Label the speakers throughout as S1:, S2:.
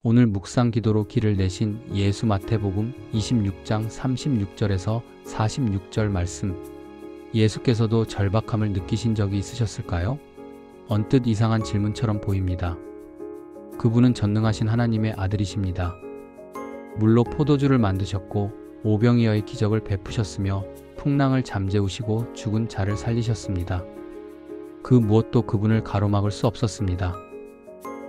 S1: 오늘 묵상 기도로 길을 내신 예수 마태복음 26장 36절에서 46절 말씀. 예수께서도 절박함을 느끼신 적이 있으셨을까요? 언뜻 이상한 질문처럼 보입니다. 그분은 전능하신 하나님의 아들이십니다. 물로 포도주를 만드셨고 오병이어의 기적을 베푸셨으며 풍랑을 잠재우시고 죽은 자를 살리셨습니다. 그 무엇도 그분을 가로막을 수 없었습니다.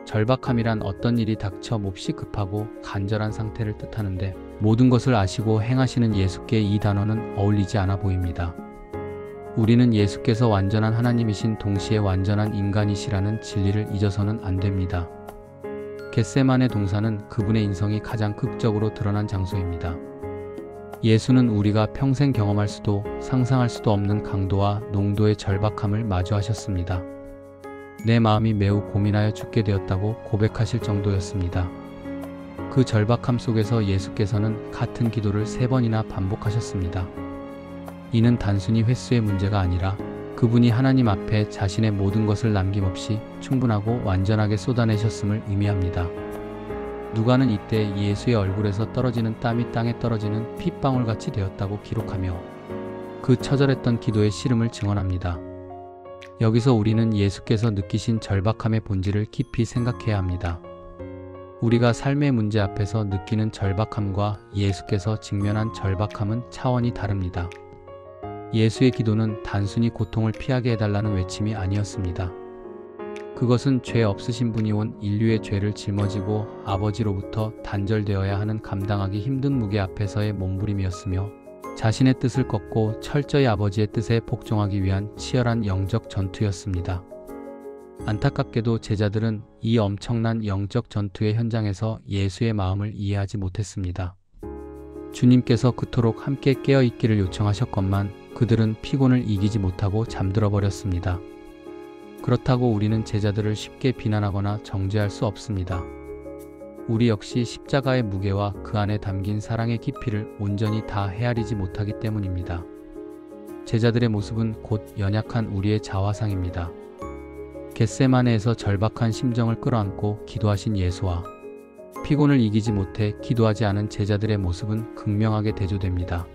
S1: 절박함이란 어떤 일이 닥쳐 몹시 급하고 간절한 상태를 뜻하는데 모든 것을 아시고 행하시는 예수께 이 단어는 어울리지 않아 보입니다. 우리는 예수께서 완전한 하나님이신 동시에 완전한 인간이시라는 진리를 잊어서는 안 됩니다. 겟세마네 동산은 그분의 인성이 가장 극적으로 드러난 장소입니다. 예수는 우리가 평생 경험할 수도 상상할 수도 없는 강도와 농도의 절박함을 마주하셨습니다. 내 마음이 매우 고민하여 죽게 되었다고 고백하실 정도였습니다. 그 절박함 속에서 예수께서는 같은 기도를 3번이나 반복하셨습니다. 이는 단순히 횟수의 문제가 아니라 그분이 하나님 앞에 자신의 모든 것을 남김없이 충분하고 완전하게 쏟아내셨음을 의미합니다. 누가는 이때 예수의 얼굴에서 떨어지는 땀이 땅에 떨어지는 핏방울같이 되었다고 기록하며 그 처절했던 기도의 씨름을 증언합니다. 여기서 우리는 예수께서 느끼신 절박함의 본질을 깊이 생각해야 합니다. 우리가 삶의 문제 앞에서 느끼는 절박함과 예수께서 직면한 절박함은 차원이 다릅니다. 예수의 기도는 단순히 고통을 피하게 해달라는 외침이 아니었습니다. 그것은 죄 없으신 분이 온 인류의 죄를 짊어지고 아버지로부터 단절되어야 하는 감당하기 힘든 무게 앞에서의 몸부림이었으며 자신의 뜻을 꺾고 철저히 아버지의 뜻에 복종하기 위한 치열한 영적 전투였습니다. 안타깝게도 제자들은 이 엄청난 영적 전투의 현장에서 예수의 마음을 이해하지 못했습니다. 주님께서 그토록 함께 깨어있기를 요청하셨건만 그들은 피곤을 이기지 못하고 잠들어 버렸습니다. 그렇다고 우리는 제자들을 쉽게 비난하거나 정죄할 수 없습니다. 우리 역시 십자가의 무게와 그 안에 담긴 사랑의 깊이를 온전히 다 헤아리지 못하기 때문입니다. 제자들의 모습은 곧 연약한 우리의 자화상입니다. 겟세마네에서 절박한 심정을 끌어안고 기도하신 예수와 피곤을 이기지 못해 기도하지 않은 제자들의 모습은 극명하게 대조됩니다.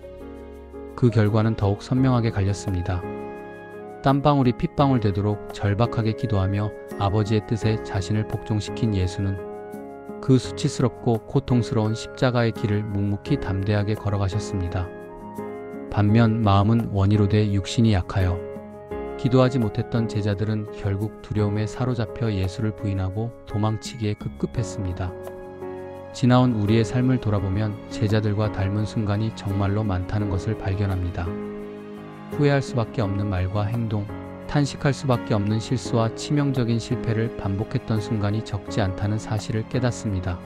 S1: 그 결과는 더욱 선명하게 갈렸습니다. 땀방울이 핏방울 되도록 절박하게 기도하며 아버지의 뜻에 자신을 복종시킨 예수는 그 수치스럽고 고통스러운 십자가의 길을 묵묵히 담대하게 걸어가셨습니다. 반면 마음은 원이로 돼 육신이 약하여 기도하지 못했던 제자들은 결국 두려움에 사로잡혀 예수를 부인하고 도망치기에 급급했습니다. 지나온 우리의 삶을 돌아보면 제자들과 닮은 순간이 정말로 많다는 것을 발견합니다. 후회할 수밖에 없는 말과 행동, 탄식할 수밖에 없는 실수와 치명적인 실패를 반복했던 순간이 적지 않다는 사실을 깨닫습니다.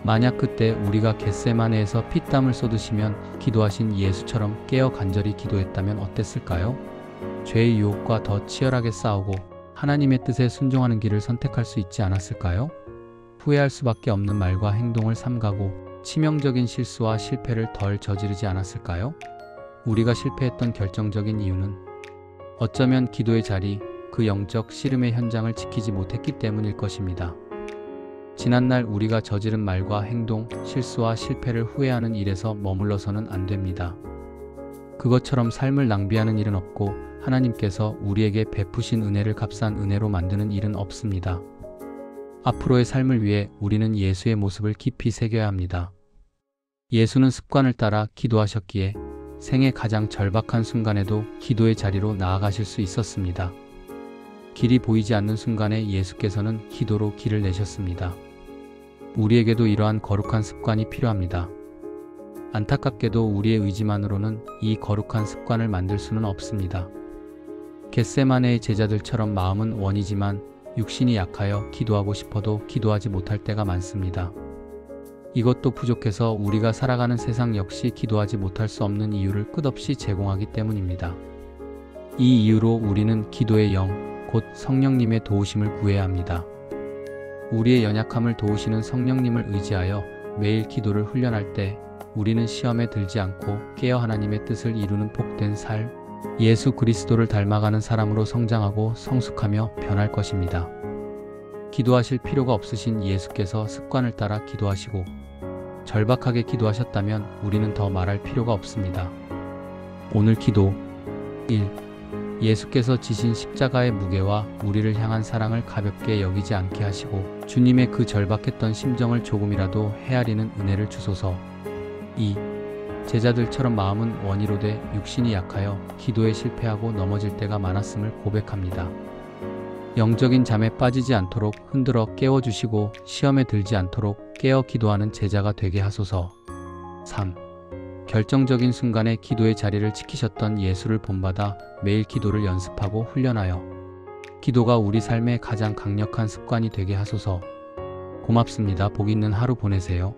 S1: 만약 그때 우리가 겟세마네에서 피땀을 쏟으시면 기도하신 예수처럼 깨어 간절히 기도했다면 어땠을까요? 죄의 유혹과 더 치열하게 싸우고 하나님의 뜻에 순종하는 길을 선택할 수 있지 않았을까요? 후회할 수밖에 없는 말과 행동을 삼가고 치명적인 실수와 실패를 덜 저지르지 않았을까요? 우리가 실패했던 결정적인 이유는 어쩌면 기도의 자리, 그 영적 씨름의 현장을 지키지 못했기 때문일 것입니다. 지난날 우리가 저지른 말과 행동, 실수와 실패를 후회하는 일에서 머물러서는 안 됩니다. 그것처럼 삶을 낭비하는 일은 없고 하나님께서 우리에게 베푸신 은혜를 값싼 은혜로 만드는 일은 없습니다. 앞으로의 삶을 위해 우리는 예수의 모습을 깊이 새겨야 합니다. 예수는 습관을 따라 기도하셨기에 생애 가장 절박한 순간에도 기도의 자리로 나아가실 수 있었습니다. 길이 보이지 않는 순간에 예수께서는 기도로 길을 내셨습니다. 우리에게도 이러한 거룩한 습관이 필요합니다. 안타깝게도 우리의 의지만으로는 이 거룩한 습관을 만들 수는 없습니다. 겟세마네의 제자들처럼 마음은 원이지만 육신이 약하여 기도하고 싶어도 기도하지 못할 때가 많습니다. 이것도 부족해서 우리가 살아가는 세상 역시 기도하지 못할 수 없는 이유를 끝없이 제공하기 때문입니다. 이 이유로 우리는 기도의 영, 곧 성령님의 도우심을 구해야 합니다. 우리의 연약함을 도우시는 성령님을 의지하여 매일 기도를 훈련할 때 우리는 시험에 들지 않고 깨어 하나님의 뜻을 이루는 복된 삶, 예수 그리스도를 닮아가는 사람으로 성장하고 성숙하며 변할 것입니다. 기도하실 필요가 없으신 예수께서 습관을 따라 기도하시고 절박하게 기도하셨다면 우리는 더 말할 필요가 없습니다. 오늘 기도 1. 예수께서 지신 십자가의 무게와 우리를 향한 사랑을 가볍게 여기지 않게 하시고 주님의 그 절박했던 심정을 조금이라도 헤아리는 은혜를 주소서. 2. 제자들처럼 마음은 원이로 돼 육신이 약하여 기도에 실패하고 넘어질 때가 많았음을 고백합니다. 영적인 잠에 빠지지 않도록 흔들어 깨워주시고 시험에 들지 않도록 깨어 기도하는 제자가 되게 하소서. 3. 결정적인 순간에 기도의 자리를 지키셨던 예수를 본받아 매일 기도를 연습하고 훈련하여 기도가 우리 삶의 가장 강력한 습관이 되게 하소서. 고맙습니다. 복 있는 하루 보내세요.